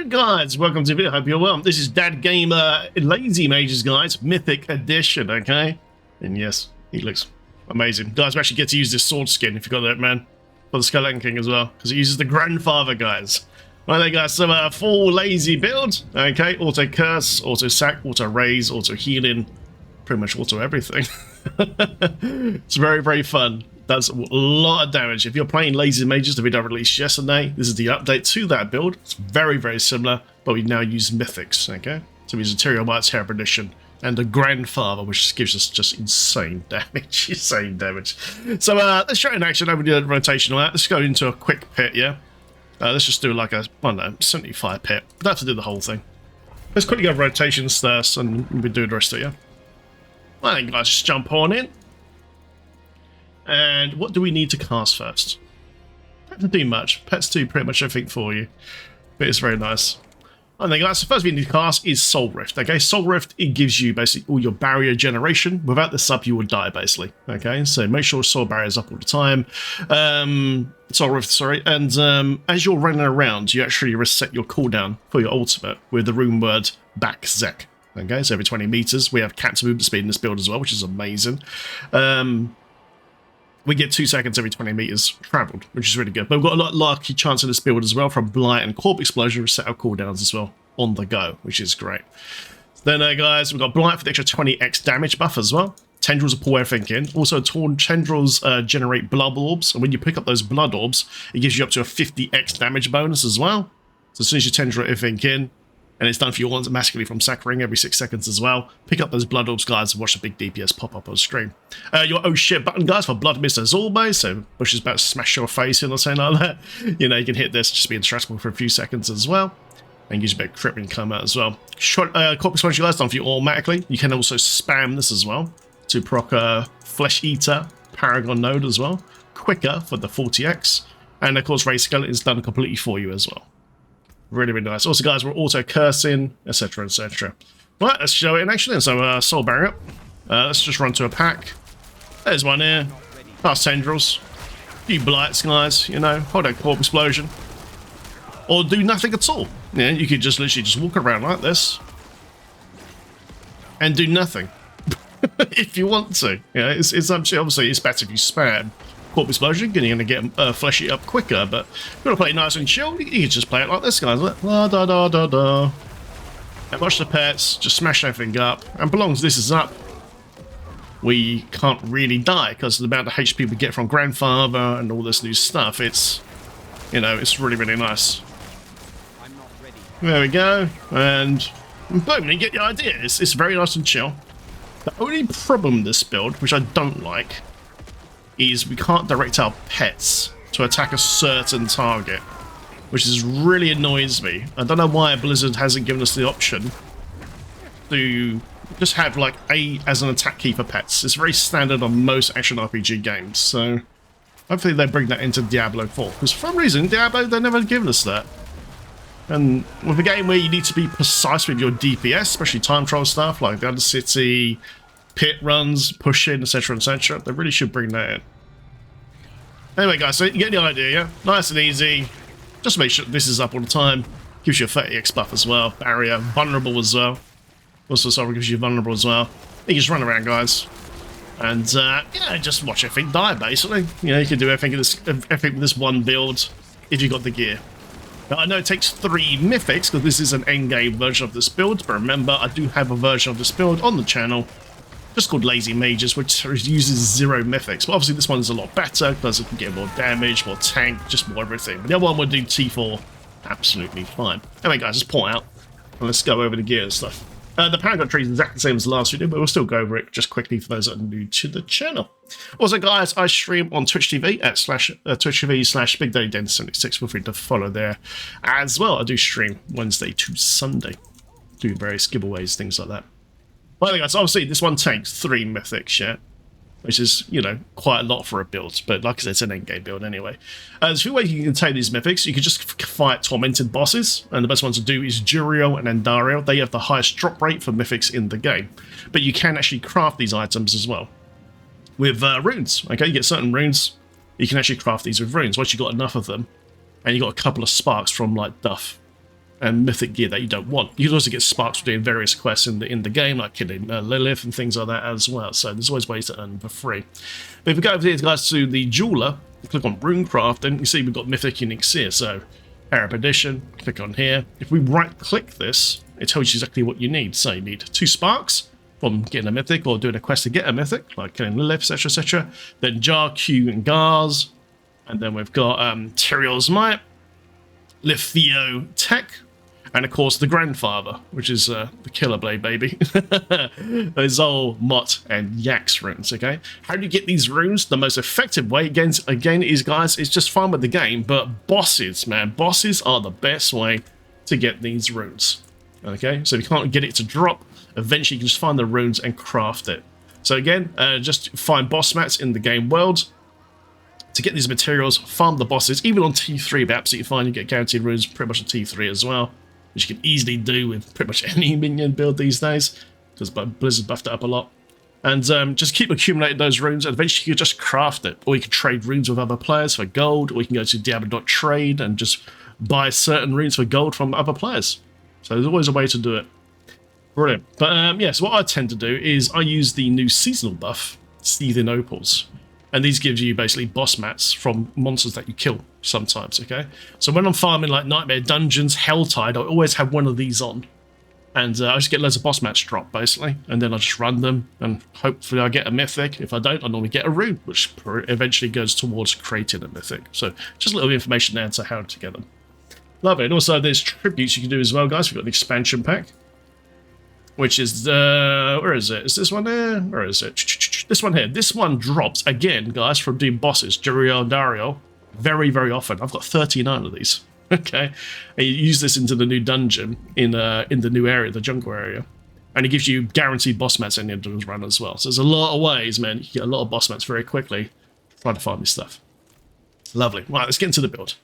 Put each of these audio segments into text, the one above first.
guys, welcome to the video. Hope you're well. This is Dad Gamer Lazy Mages, guys, Mythic Edition, okay? And yes, he looks amazing. Guys, we actually get to use this sword skin, if you got that, man, for the Skeleton King as well, because it uses the grandfather, guys. Right there, guys, so full lazy build, okay? Auto curse, auto sack, auto raise, auto healing, pretty much auto everything. It's very, very fun. Does a lot of damage. If you're playing Lazy Mages, the video I released yesterday, this is the update to that build. It's very, very similar, but we now use Mythics, okay? So we use Interior White's Hair Edition and the Grandfather, which gives us just insane damage. Insane damage. So let's try in action over the rotation on that. Let's go into a quick pit, yeah? Let's just do like a, I don't know, 75 pit. We don't have to do the whole thing. Let's quickly go rotations first, and we'll do the rest of it, yeah? Well, then, guys, just jump on in. And what do we need to cast first? Don't have to do much. Pets do pretty much everything for you. But it's very nice. And then, guys, the first thing you need to cast is Soul Rift. Okay, Soul Rift, it gives you basically all your barrier generation. Without this up, you would die, basically. Okay, so make sure Soul Barrier is up all the time. Soul Rift, sorry. And as you're running around, you actually reset your cooldown for your ultimate with the rune word Back-Zek. Okay, so every 20 meters, we have capture movement speed in this build as well, which is amazing. We get 2 seconds every 20 meters traveled, which is really good. But we've got a lot of lucky chance in this build as well from Blight and Corp Explosion, which set our cooldowns as well on the go, which is great. Then, guys, we've got Blight for the extra 20x damage buff as well. Tendrils will pull everything in. Also, tendrils generate blood orbs, and when you pick up those blood orbs, it gives you up to a 50x damage bonus as well. So as soon as you tendril everything in, and it's done for you automatically from Saccharine every 6 seconds as well. Pick up those blood orbs, guys, and watch the big DPS pop up on screen. Your oh shit button, guys, for blood mist as always. So Bush is about to smash your face in or something like that. You know, you can hit this, just be indestructible for a few seconds as well. And gives you a bit of crit when you come out as well. Corp Explosion, guys, done for you automatically. You can also spam this as well to proc Flesh Eater Paragon node as well. Quicker for the 40x. And of course, Raise Skeleton is done completely for you as well. Really, really nice. Also, guys, we're auto cursing, etc., etc. Right, let's show it in action. So, Soul Barrier up. Let's just run to a pack. There's one here. Fast Tendrils. A few Blights, guys. You know, hold a Corp Explosion. Or do nothing at all. Yeah, you could just literally just walk around like this and do nothing if you want to. Yeah, it's obviously it's better if you spam Corp Explosion, you're going to get fleshy up quicker, but if you want to play it nice and chill, you can just play it like this, guys. La da da da da. And watch the pets, just smash everything up. And belongs this is up, we can't really die because the amount of HP we get from Grandfather and all this new stuff, it's, you know, it's really, really nice. There we go. And boom, you get the idea. It's very nice and chill. The only problem with this build, which I don't like, is we can't direct our pets to attack a certain target, which is really annoys me. I don't know why Blizzard hasn't given us the option to just have like A as an attack key for pets. It's very standard on most action RPG games, so hopefully they bring that into Diablo 4, because for some reason Diablo, they've never given us that. And with a game where you need to be precise with your DPS, especially time trial stuff like the Undercity, pit runs, pushing, etc., etc., they really should bring that in. Anyway, guys, so you get the idea, yeah? Nice and easy. Just make sure this is up all the time. Gives you a 30x buff as well. Barrier, vulnerable as well. Also, sorry, gives you vulnerable as well. You can just run around, guys. And, yeah, just watch everything die, basically. You know, you can do everything with this one build if you got the gear. Now, I know it takes 3 Mythics, because this is an endgame version of this build, but remember, I do have a version of this build on the channel, just called Lazy Mages, which uses 0 Mythics. But obviously this one's a lot better, because it can get more damage, more tank, just more everything. But the other one would do T4 absolutely fine. Anyway, guys, let's pull out, and let's go over the gear and stuff. The Paragon tree is exactly the same as the last video, but we'll still go over it just quickly for those that are new to the channel. Also, guys, I stream on Twitch TV at Twitch TV/BigDaddyDen76. Feel free to follow there as well. I do stream Wednesday to Sunday, do various giveaways, things like that. Well, guys, obviously this one takes 3 Mythics, yeah, which is, you know, quite a lot for a build, but like I said, it's an endgame build anyway. There's a few ways you can take these Mythics. You can just fight tormented bosses, and the best one to do is Juriel and Andariel. They have the highest drop rate for Mythics in the game, but you can actually craft these items as well with runes. Okay, you get certain runes, you can actually craft these with runes once you've got enough of them, and you got a couple of sparks from like Duff. and mythic gear that you don't want. You can also get sparks for doing various quests in the game, like killing Lilith and things like that as well. So there's always ways to earn for free. But if we go over here, guys, to the jeweler, click on Runecraft, and you see we've got mythic uniques here. So Arab Edition, click on here. If we right-click this, it tells you exactly what you need. So you need 2 sparks from getting a mythic or doing a quest to get a mythic, like killing Lilith, etc., etc. Then Jar, Q, and Gars. And then we've got Tyrael's Might, Lithio Tech, and of course the Grandfather, which is the Killer Blade baby. Zol, Mott, and Yax runes, okay? How do you get these runes? The most effective way, again is, guys, is just fun with the game, but bosses, man. Bosses are the best way to get these runes, okay? So if you can't get it to drop, eventually you can just find the runes and craft it. So again, just find boss mats in the game world to get these materials, farm the bosses, even on T3, but absolutely fine. You get guaranteed runes pretty much on T3 as well, which you can easily do with pretty much any minion build these days, because Blizzard buffed it up a lot. And just keep accumulating those runes, and eventually you can just craft it. Or you can trade runes with other players for gold, or you can go to Diablo.trade and just buy certain runes for gold from other players. So there's always a way to do it. Brilliant. But yeah, so what I tend to do is I use the new seasonal buff, Seething Opals. And these gives you basically boss mats from monsters that you kill sometimes, okay? So when I'm farming like Nightmare Dungeons, Helltide, I always have one of these on. And I just get loads of boss mats dropped, basically. And then I just run them, and hopefully I get a mythic. If I don't, I normally get a rune, which eventually goes towards creating a mythic. So just a little information there to how to get them. Love it. And also there's tributes you can do as well, guys. We've got an expansion pack, which is where is it? Is this one there? Where is it? This one here. This one drops again, guys, from doing bosses. Jeriel Dario, very, very often. I've got 39 of these. Okay, and you use this into the new dungeon in the new area, the jungle area, and it gives you guaranteed boss mats in the end of the run as well. So there's a lot of ways, man. You can get a lot of boss mats very quickly. Trying to find this stuff. Lovely. Right, let's get into the build.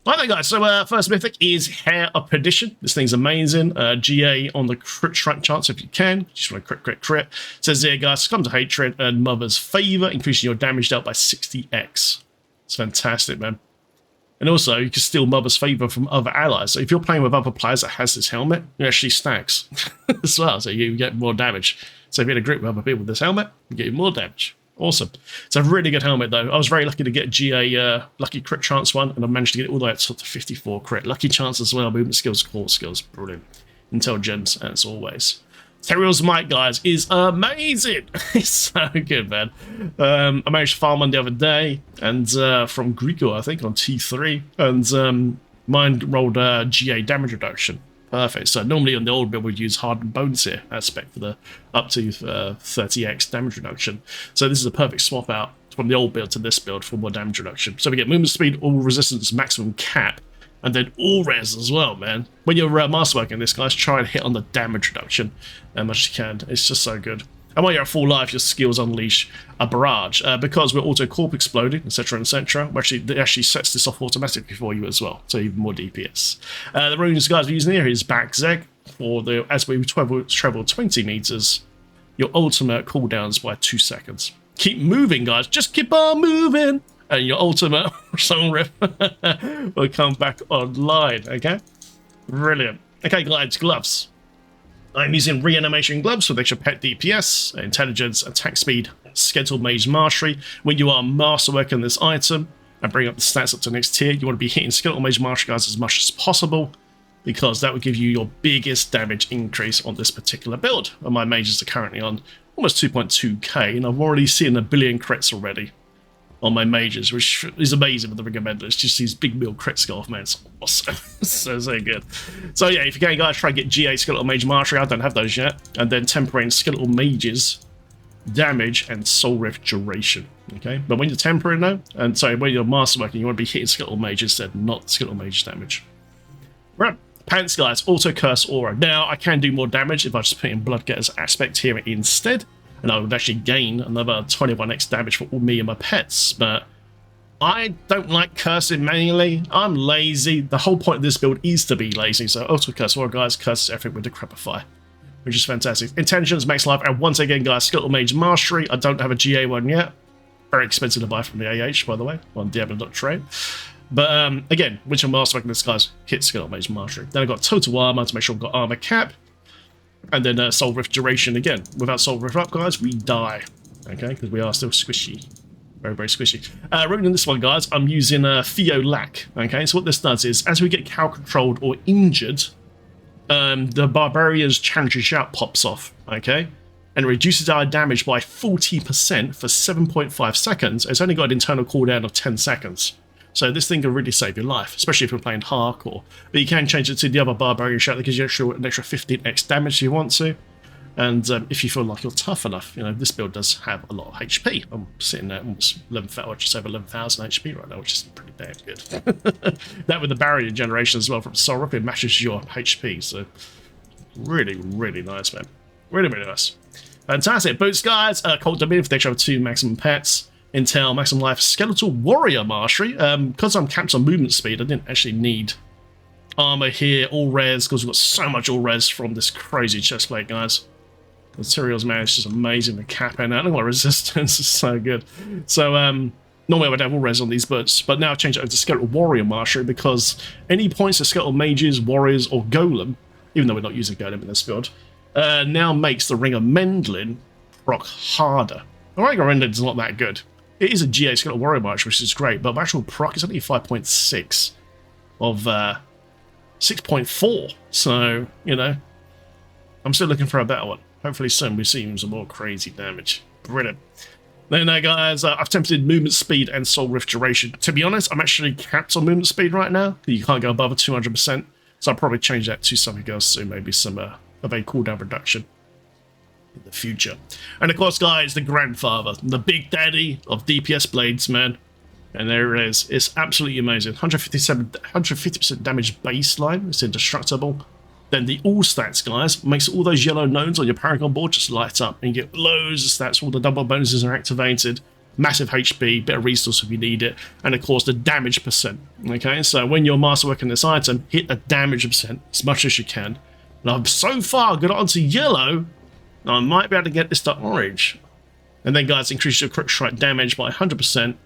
Right then, guys, so first mythic is Hair of Perdition. This thing's amazing. GA on the crit strike chance if you can. Just want to crit. It says here, guys, succumb to hatred and Mother's Favor, increasing your damage dealt by 60x. It's fantastic, man. And also, you can steal Mother's Favor from other allies. So if you're playing with other players that has this helmet, it actually stacks as well. So you get more damage. So if you're in a group with other people with this helmet, you get more damage. Awesome. It's a really good helmet, though. I was very lucky to get GA Lucky Crit Chance one, and I managed to get it all the way up to 54 crit. Lucky Chance as well, movement skills, core skills, brilliant. Intelligence, as always. Tyrael's Might, guys, is amazing. It's so good, man. I managed to farm one the other day, and from Grieco, I think, on T3, and mine rolled GA damage reduction. Perfect. So normally on the old build we'd use Hardened Bones here aspect for the up to 30x damage reduction. So this is a perfect swap out from the old build to this build for more damage reduction. So we get movement speed, all resistance, maximum cap, and then all res as well, man. When you're masterworking this, guys, try and hit on the damage reduction as much as you can. It's just so good. And while you're at full life, your skills unleash a barrage. Because we're auto-corp exploding, etc., etc., it actually sets this off automatically for you as well, so even more DPS. The runes, guys, we're using here is Back Zeg. For the, as we travel 20 meters, your ultimate cooldowns by 2 seconds. Keep moving, guys. Just keep on moving. And your ultimate song riff will come back online, okay? Brilliant. Okay, guys, gloves. I'm using Reanimation Gloves with extra pet DPS, Intelligence, Attack Speed, Scheduled Mage Mastery. When you are masterworking this item and bring up the stats up to the next tier, you want to be hitting Scheduled Mage Mastery, guys, as much as possible, because that will give you your biggest damage increase on this particular build. And my mages are currently on almost 2.2k, and I've already seen a billion crits already on my mages, which is amazing with the Recommender. It's just these big meal crits go off, man. It's awesome. so good. So yeah, if you can, guys, try and get GA Skeletal Mage Mastery. I don't have those yet. And then tempering Skeletal Mages damage and Soul Rift duration. Okay, but when you're tempering though, and sorry, when you're masterworking, you want to be hitting Skeletal Mage instead, not Skeletal Mage damage. Right. Pants, guys, Auto Curse Aura. Now, I can do more damage if I just put in Bloodgetter's Aspect here instead, and I would actually gain another 21x damage for all me and my pets, but I don't like cursing manually. I'm lazy. The whole point of this build is to be lazy, so Auto Curse Aura, guys, curses everything with Decrepify, which is fantastic. Intelligence, Max Life, and once again, guys, Skeletal Mage Mastery. I don't have a GA one yet. Very expensive to buy from the AH, by the way, on Diablo.trade. But again, which I'm master this guy's hit skill mage mastery. Then I've got total armor to make sure I've got armor cap. And then soul rift duration again. Without soul rift up, guys, we die. Okay, because we are still squishy. Very, very squishy. Running this one, guys, I'm using Theo Lack. Okay, so what this does is, as we get cow controlled or injured, the Barbarian's Challenge Shout pops off. Okay, and it reduces our damage by 40% for 7.5 seconds. It's only got an internal cooldown of 10 seconds. So this thing can really save your life, especially if you're playing hardcore. But you can change it to the other Barbarian Shout that gives you an extra 15x damage if you want to. And if you feel like you're tough enough, you know, this build does have a lot of HP. I'm sitting at almost 11,000, just over 11,000 HP right now, which is pretty damn good. That with the barrier generation as well from Soul Rift, it matches your HP. So really, really nice, man. Really, really nice. Fantastic. Boots, guys. Colt Dominion for the extra 2 maximum pets. Intel, maximum life, skeletal warrior mastery. Because I'm capped on movement speed, I didn't actually need armor here, all res, because we've got so much all res from this crazy chestplate, guys. Materials, man, it's just amazing. The cap and look at my resistance is so good. So normally I would have all res on these boots, but now I've changed it over to skeletal warrior mastery because any points of skeletal mages, warriors, or golem, even though we're not using golem in this build, now makes the ring of Mendlin proc harder. The ring of Mendlin is not that good. It is a GA skeletal warrior mastery, which is great, but actual proc is only 5.6 of 6.4. So, you know, I'm still looking for a better one. Hopefully soon we see some more crazy damage. Brilliant. Then guys, I've attempted movement speed and soul rift duration. To be honest, I'm actually capped on movement speed right now. You can't go above a 200%. So I'll probably change that to something else soon. Maybe some of a cooldown reduction in the future. And of course, guys, the grandfather, the big daddy of DPS blades, man. And there it is. It's absolutely amazing. 150% damage baseline. It's indestructible. Then the all stats, guys, makes all those yellow nodes on your Paragon board just light up and you get loads of stats. All the double bonuses are activated. Massive HP, bit of resource if you need it. And of course, the damage percent. Okay, so when you're masterworking this item, hit a damage percent as much as you can. And I've so far got it onto yellow, I might be able to get this to orange. And then, guys, increase your crit strike damage by 100%.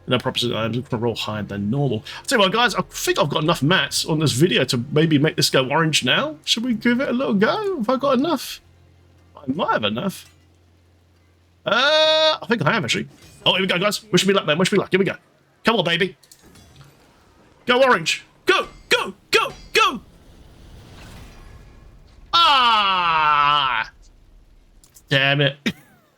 No properties items can roll higher than normal. I'll tell you what, guys, I think I've got enough mats on this video to maybe make this go orange now. Should we give it a little go? Have I got enough? I might have enough. I think I have, actually. Oh, here we go, guys. Wish me luck, man. Wish me luck. Here we go. Come on, baby. Go orange. Go, go, go, go. Ah! Damn it.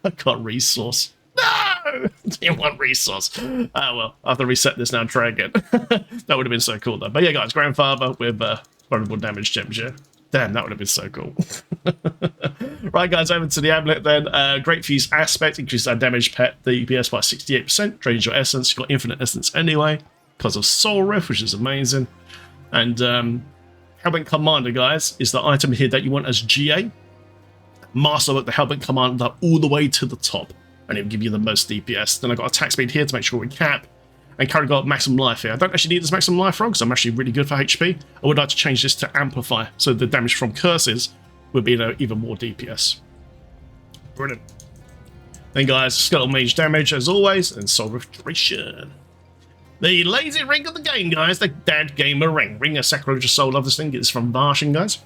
I got resource. No! Didn't want resource. Oh well, I have to reset this now and try again. That would have been so cool though. But yeah, guys, grandfather with vulnerable damage gems, yeah. Damn, that would have been so cool. Right, guys, over to the amulet then. Great Fuse Aspect, increases our damage pet DPS by 68%, drains your essence. You've got infinite essence anyway, because of Soul Rift, which is amazing. And Hellbent Commander, guys, is the item here that you want as GA. Masterwork the Hellbent Commander all the way to the top, and it'll give you the most DPS. Then I've got attack speed here to make sure we cap, and currently got maximum life here. I don't actually need this maximum life from because I'm actually really good for HP. I would like to change this to amplify, so the damage from curses would be even more DPS. Brilliant. Then, guys, Skeletal Mage damage as always, and Soul Restoration. The lazy ring of the game, guys, the Dad Gamer ring. Ring of Sacrilegious Soul. Love this thing. It's from VoH, guys.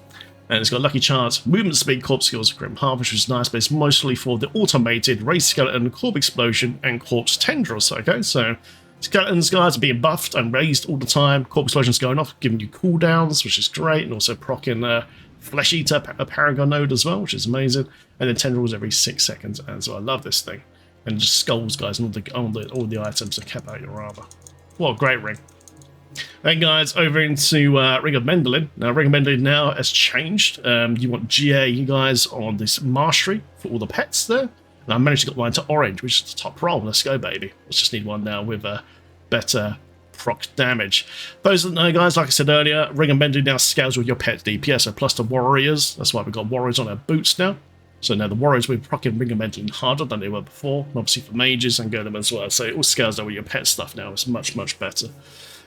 And it's got Lucky Chance, Movement Speed, Corpse Skills, Grim Harvest, which is nice, but it's mostly for the automated Raised Skeleton, Corpse Explosion, and Corpse Tendrils. Okay, so skeletons, guys, are being buffed and raised all the time. Corpse Explosion's going off, giving you cooldowns, which is great, and also proccing Flesh Eater, a Paragon node as well, which is amazing. And then Tendrils every 6 seconds, and so I love this thing. And just skulls, guys, and all the items that cap out your armor. What a great ring. Then, guys, over into Ring of Mendlin. Now, Ring of Mendlin now has changed. You want GA, you guys, on this Mastery for all the pets there. And I managed to get mine to orange, which is the top roll. Let's go, baby. Let's just need one now with a better proc damage. Those that know, guys, like I said earlier, Ring of Mendlin now scales with your pet DPS, so plus the warriors. That's why we've got warriors on our boots now. So now the warriors will be procking Ring of Mendlin harder than they were before. And obviously for mages and golem as well. So it all scales down with your pet stuff now. It's much, much better.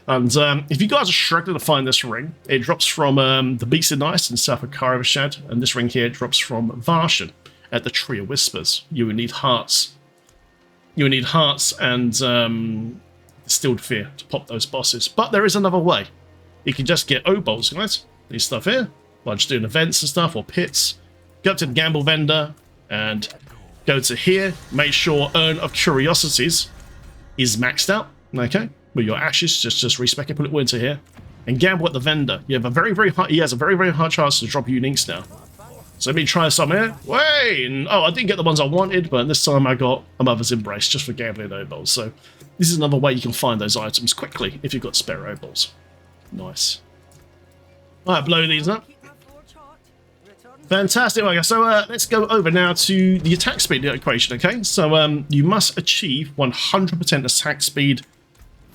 And if you guys are struggling to find this ring, it drops from the Beast of Ice in South of Karavashad, and this ring here drops from Varshan at the Tree of Whispers. You will need hearts. You will need hearts and Distilled Fear to pop those bosses. But there is another way. You can just get O-Balls, guys. These stuff here. By just doing events and stuff, or pits. Go up to the gamble vendor and go to here. Make sure Urn of Curiosities is maxed out. Okay? With your ashes, just respec it, put it into here. And gamble at the vendor. You have a he has a very, very high chance to drop you uniques now. So let me try some here. Wait! And, oh, I didn't get the ones I wanted, but this time I got a Mother's Embrace just for gambling O-Balls. So this is another way you can find those items quickly if you've got spare O-Balls. Nice. Alright, blow these up. Fantastic. Okay, so let's go over now to the attack speed equation, okay? So you must achieve 100% attack speed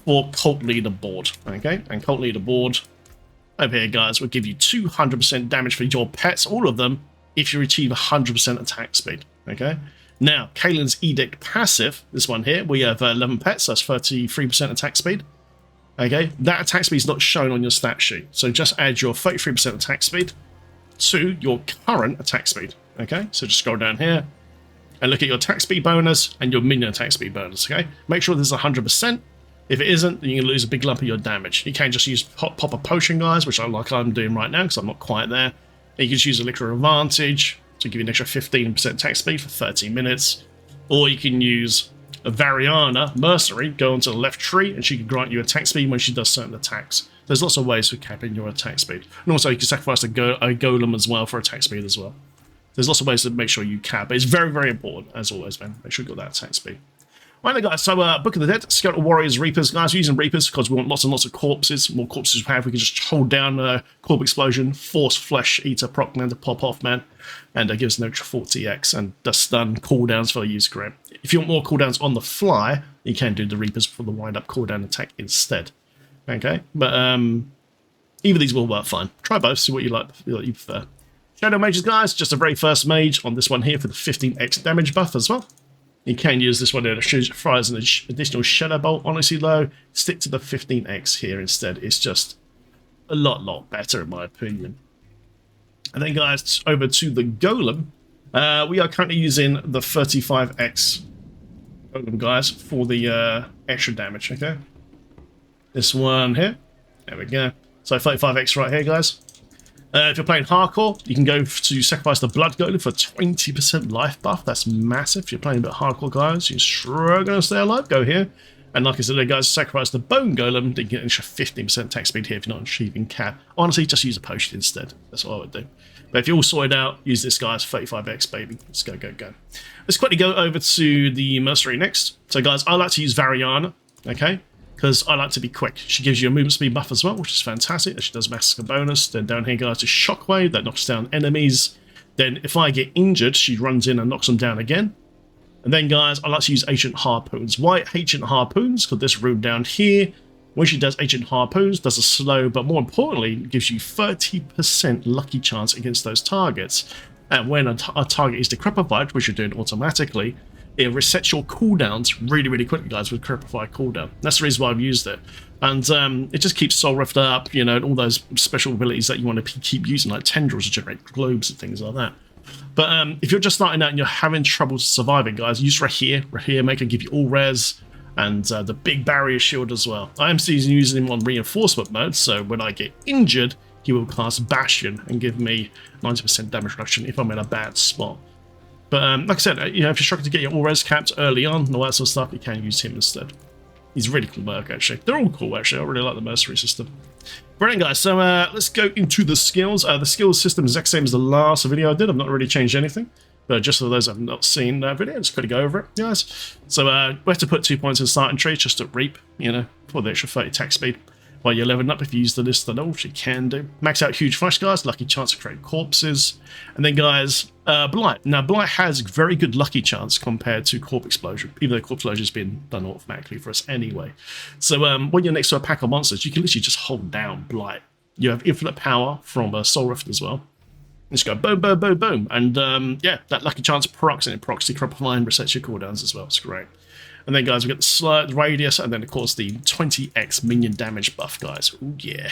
for Cult Leaderboard, okay? And Cult Leaderboard over here, guys, will give you 200% damage for your pets, all of them, if you achieve 100% attack speed, okay? Now, Kalen's Edict passive, this one here, we have 11 pets, that's 33% attack speed. Okay, that attack speed is not shown on your stat sheet, so just add your 33% attack speed to your current attack speed. Okay, so just scroll down here and look at your attack speed bonus and your minion attack speed bonus. Okay, make sure this is 100%. If it isn't, then you can lose a big lump of your damage. You can't just use pop a potion, guys, which I'm doing right now because I'm not quite there. And you can just use Elixir Advantage to give you an extra 15% attack speed for 30 minutes, or you can use a Variana Mercenary, go onto the left tree, and she can grant you attack speed when she does certain attacks. There's lots of ways for capping your attack speed. And also, you can sacrifice a golem as well for attack speed as well. There's lots of ways to make sure you cap. It's very, very important, as always, man. Make sure you got that attack speed. Right then, guys, so Book of the Dead, Skeletal Warriors, Reapers. Guys, we're using Reapers because we want lots and lots of corpses. The more corpses we have, we can just hold down Corp Explosion, force Flesh Eater proc man to pop off, man. And it gives us an extra 40x and does stun cooldowns for the user grip. If you want more cooldowns on the fly, you can do the Reapers for the wind-up cooldown attack instead. Okay, but either of these will work fine. Try both, see what you like, what you prefer. Shadow Mages, guys, just the very first mage on this one here for the 15x damage buff as well. You can use this one here that fires an additional Shadow Bolt. Honestly, though, stick to the 15x here instead. It's just a lot better, in my opinion. And then, guys, over to the Golem. We are currently using the 35x Golem, guys, for the extra damage, okay? This one here. There we go. So 35x right here, guys. If you're playing hardcore, you can go to sacrifice the Blood Golem for 20% life buff. That's massive. If you're playing a bit hardcore, guys, you're struggling to stay alive, go here. And like I said, guys, sacrifice the Bone Golem, then you get an extra 15% attack speed here if you're not achieving cap. Honestly, just use a potion instead. That's what I would do. But if you're all sorted out, use this, guys, 35x, baby. Let's go. Let's quickly go over to the Mercenary next. So, guys, I like to use Variana, okay? Because I like to be quick. She gives you a movement speed buff as well, which is fantastic. She does Massacre bonus. Then down here, guys, is Shockwave. That knocks down enemies. Then if I get injured, she runs in and knocks them down again. And then, guys, I like to use Ancient Harpoons. Why Ancient Harpoons? Because this rune down here, when she does Ancient Harpoons, does a slow, but more importantly, gives you 30% lucky chance against those targets. And when a target is decrepified, which you're doing automatically, it resets your cooldowns really quickly, guys, with Crepified cooldown. That's the reason why I've used it. And it just keeps Soul Rift up, you know, and all those special abilities that you want to keep using, like Tendrils to generate globes and things like that. But if you're just starting out and you're having trouble surviving, guys, use Rahir. Rahir Maker give you all res and the big barrier shield as well. I am still using him on reinforcement mode, so when I get injured, he will cast Bastion and give me 90% damage reduction if I'm in a bad spot. But like I said, you know, if you're struggling to get your all res capped early on and all that sort of stuff, you can use him instead. He's really cool work, actually. They're all cool, actually. I really like the mercenary system. Brilliant, guys. So let's go into the skills. The skills system is the exact same as the last video I did. I've not really changed anything. But just for those who have not seen that video, just quickly go over it, guys. So we have to put 2 points in the starting tree just to reap, you know, for the extra 30 attack speed. While you're leveling up, if you use the list of all, which you can do. Max out Huge Flash, guys. Lucky chance to create corpses. And then, guys, Blight. Now, Blight has very good lucky chance compared to Corp Explosion, even though Corp Explosion has been done automatically for us anyway. So when you're next to a pack of monsters, you can literally just hold down Blight. You have infinite power from Soul Rift as well. Just go boom, boom, boom, boom. And yeah, that lucky chance procs, and it procs the Decrepify and resets your cooldowns as well. It's great. And then, guys, we get the slur radius, and then, of course, the 20x minion damage buff, guys. Ooh, yeah.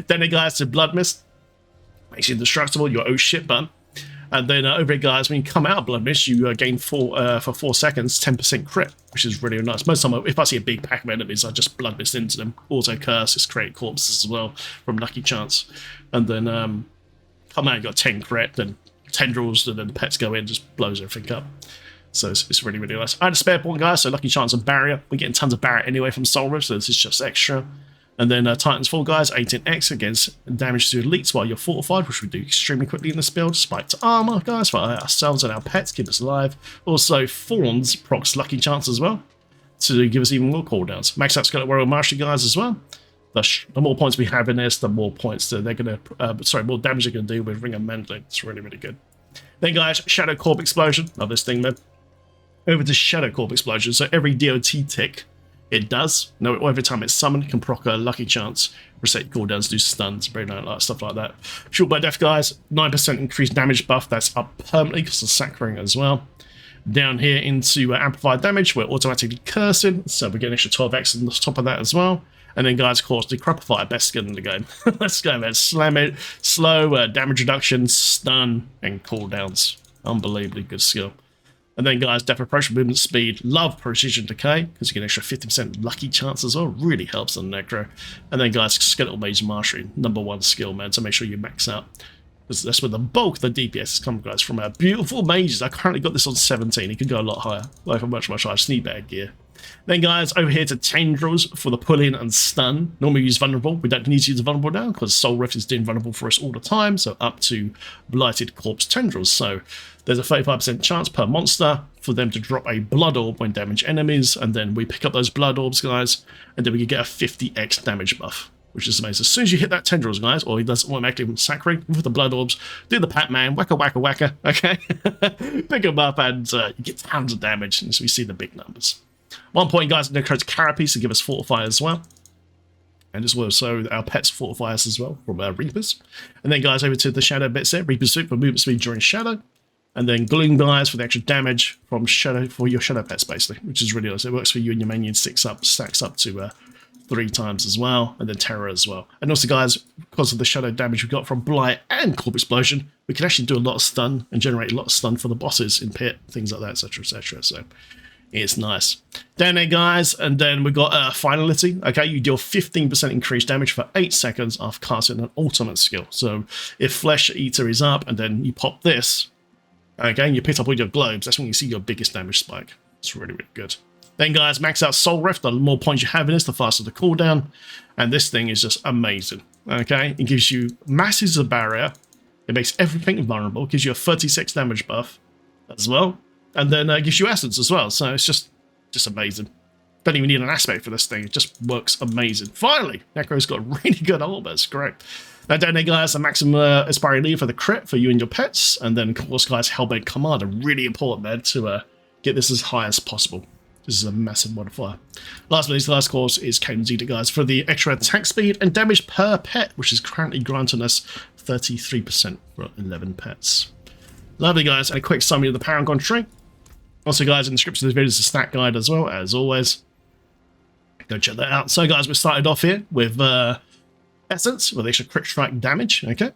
Then, guys, to Blood Mist. Makes you indestructible, your oh shit button. And then over here, guys, when you come out of Blood Mist, you gain for 4 seconds 10% crit, which is really nice. Most of the time, if I see a big pack of enemies, I just Blood Mist into them. Auto curse, it's create corpses as well from Lucky Chance. And then come out, you got 10 crit, then tendrils, and then the pets go in, just blows everything up. So it's really, really nice. I had a spare point, guys, so Lucky Chance and Barrier. We're getting tons of Barrier anyway from Soul Rift, so this is just extra. And then Titan's Fall, guys, 18x against damage to elites while you're fortified, which we do extremely quickly in this build. Spiked armor, guys, for ourselves and our pets, keep us alive. Also, Thorns procs Lucky Chance as well, to give us even more cooldowns. Max out Skeleton Warrior Mastery, guys, as well. The more points we have in this, the more points that they're going to, more damage they're going to do with Ring of Mendling. It's really, really good. Then, guys, Shadow Corp Explosion. Love this thing, man. Over to Shadow Corp Explosion. So every DOT tick it does. No, every time it's summoned, can proc a Lucky Chance, reset cooldowns, do stuns, very nice, like stuff like that. Short by Death, guys, 9% increased damage buff. That's up permanently because of Saccharine as well. Down here into Amplified Damage, we're automatically cursing, so we get an extra 12x on the top of that as well. And then, guys, of course, Decrepify, best skill in the game. Let's go, man. Slam it, slow, damage reduction, stun, and cooldowns. Unbelievably good skill. And then, guys, Death Approach, movement speed, love Precision Decay, because you get an extra 50% Lucky Chance as well. Really helps on Necro. And then, guys, Skeletal Mage Mastery, #1 skill, man, so make sure you max out. Because that's where the bulk of the DPS is coming, guys, from our beautiful mages. I currently got this on 17. It could go a lot higher, like a much, much higher. Sneak bag gear. Then, guys, over here to Tendrils for the pull-in and stun. Normally use Vulnerable. We don't need to use Vulnerable now because Soul Rift is doing Vulnerable for us all the time. So up to Blighted Corpse Tendrils. So there's a 35% chance per monster for them to drop a Blood Orb when damage enemies. And then we pick up those Blood Orbs, guys. And then we can get a 50x damage buff, which is amazing. As soon as you hit that Tendrils, guys, or he does automatically Saccharine with the Blood Orbs, do the Pac-Man, wacka, wacka, wacka, okay? Pick them up and you get tons of damage. And so we see the big numbers. 1 point, guys, Necro's Carapace to give us Fortify as well. And as well, so our pets fortify us as well from our Reapers. And then, guys, over to the Shadow bits there. Reaper Suit for movement speed during Shadow. And then Gloom, guys, for the extra damage from Shadow for your Shadow pets, basically, which is really nice. It works for you and your minions, stacks up to 3 times as well. And then Terror as well. And also, guys, because of the Shadow damage we got from Blight and Corp Explosion, we can actually do a lot of stun and generate a lot of stun for the bosses in Pit, things like that, etc., etc. So it's nice. Down there, guys, and then we got Finality. Okay, you deal 15% increased damage for 8 seconds after casting an ultimate skill. So if Flesh Eater is up and then you pop this, okay, and you pick up all your globes, that's when you see your biggest damage spike. It's really, really good. Then, guys, max out Soul Rift. The more points you have in this, the faster the cooldown. And this thing is just amazing. Okay, it gives you masses of barrier. It makes everything vulnerable. It gives you a 36 damage buff as well. And then gives you essence as well. So it's just amazing. Don't even need an aspect for this thing. It just works amazing. Finally, Necro's got really good armor. It's great. Now down there, guys, a maximum Aspiring Lead for the crit for you and your pets. And then, of course, guys, Hellbait Commander. Really important, man, to get this as high as possible. This is a massive modifier. Last but not least, the last course is Caden's Edict, guys, for the extra attack speed and damage per pet, which is currently granting us 33% for 11 pets. Lovely, guys, and a quick summary of the Paragon tree. Also, guys, in the description of this video is a stat guide as well, as always. Go check that out. So, guys, we started off here with Essence, with extra crit strike damage, okay?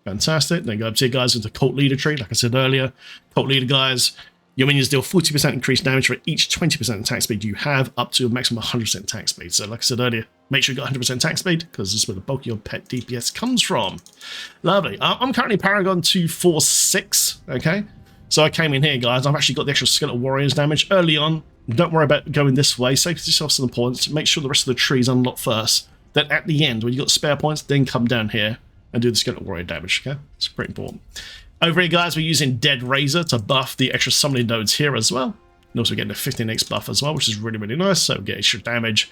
Fantastic. Then go up to here, guys, into Cult Leader tree, like I said earlier. Cult Leader, guys, your minions deal 40% increased damage for each 20% attack speed you have, up to a maximum 100% attack speed. So, like I said earlier, make sure you got 100% attack speed, because this is where the bulk of your pet DPS comes from. Lovely. I'm currently Paragon 246, okay? So I came in here, guys. I've actually got the extra Skeletal Warriors damage early on. Don't worry about going this way. Save yourself some points. Make sure the rest of the trees unlock first. Then at the end, when you've got spare points, then come down here and do the Skeletal Warrior damage, okay? It's pretty important. Over here, guys, we're using Dead Razor to buff the extra summoning nodes here as well. And also getting a 15x buff as well, which is really, really nice. So we get extra damage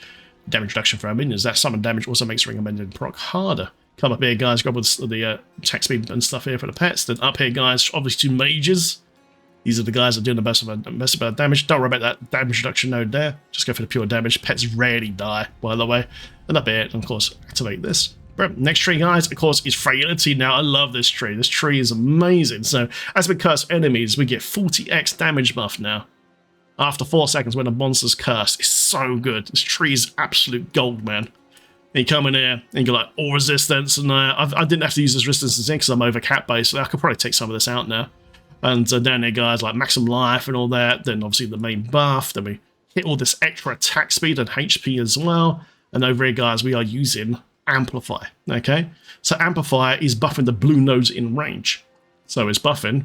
reduction for our minions. That summon damage also makes Ring of Mendling proc harder. Come up here, guys, grab all the attack speed and stuff here for the pets. Then up here, guys, obviously 2 mages. These are the guys that are doing the best of our damage. Don't worry about that damage reduction node there. Just go for the pure damage. Pets rarely die, by the way. And up here, and of course, activate this. Next tree, guys, of course, is Frailty. Now, I love this tree. This tree is amazing. So, as we curse enemies, we get 40x damage buff now. After 4 seconds when a monster's cursed. It's so good. This tree is absolute gold, man. you come in here and you go like all resistance, and I didn't have to use this resistance because I'm over cap base, so I could probably take some of this out now. And down there, guys, like maximum life and all that. Then obviously the main buff. Then we hit all this extra attack speed and HP as well. And over here, guys, we are using Amplify. Okay, so Amplify is buffing the blue nodes in range. So it's buffing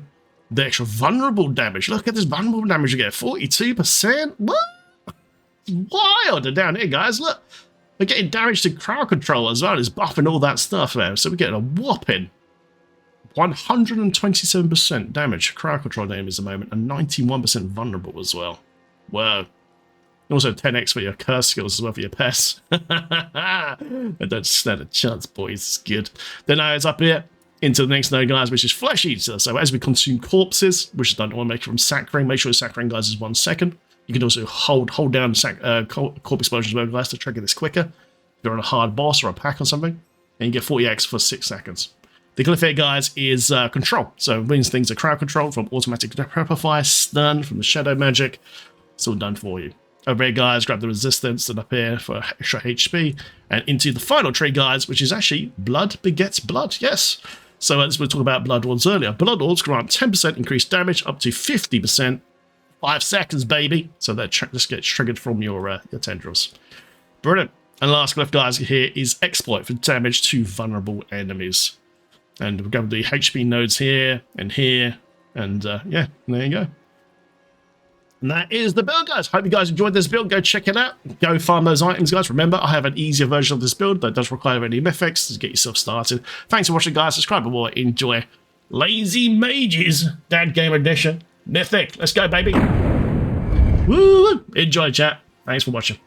the extra vulnerable damage. Look at this vulnerable damage you get, 42%. What? Wild. And down here, guys, look. We're getting damage to crowd control as well. It's buffing all that stuff there. So we're getting a whopping 127% damage. Crowd control damage at the moment. And 91% vulnerable as well. Wow. Also 10x for your curse skills as well for your pests. I don't stand a chance, boys. It's good. Then now it's up here into the next node, guys, which is Flesh Eater. So as we consume corpses, which is done automatically from Saccharine, make sure the Saccharine, guys, is 1 second. You can also hold down corpse explosion as well, guys, to trigger this quicker. If you're on a hard boss or a pack or something, and you get 40x for 6 seconds. The glyph here, guys, is control. So it means things are crowd control from automatic prepify, stun from the shadow magic. It's all done for you. Over here, guys, grab the resistance, and up here for extra HP. And into the final tree, guys, which is actually blood begets blood. Yes. So as we were talking about blood orbs earlier, blood orbs grant 10% increased damage up to 50%. 5 seconds, baby. So that just gets triggered from your tendrils. Brilliant. And last glyph, guys, here is exploit for damage to vulnerable enemies. And we've got the HP nodes here, and yeah, there you go. And that is the build, guys. Hope you guys enjoyed this build. Go check it out. Go farm those items, guys. Remember, I have an easier version of this build that does require any mythics to get yourself started. Thanks for watching, guys. Subscribe or enjoy Lazy Mages Dad Game Edition. Mythic. Let's go, baby. Woo! Enjoy, chat. Thanks for watching.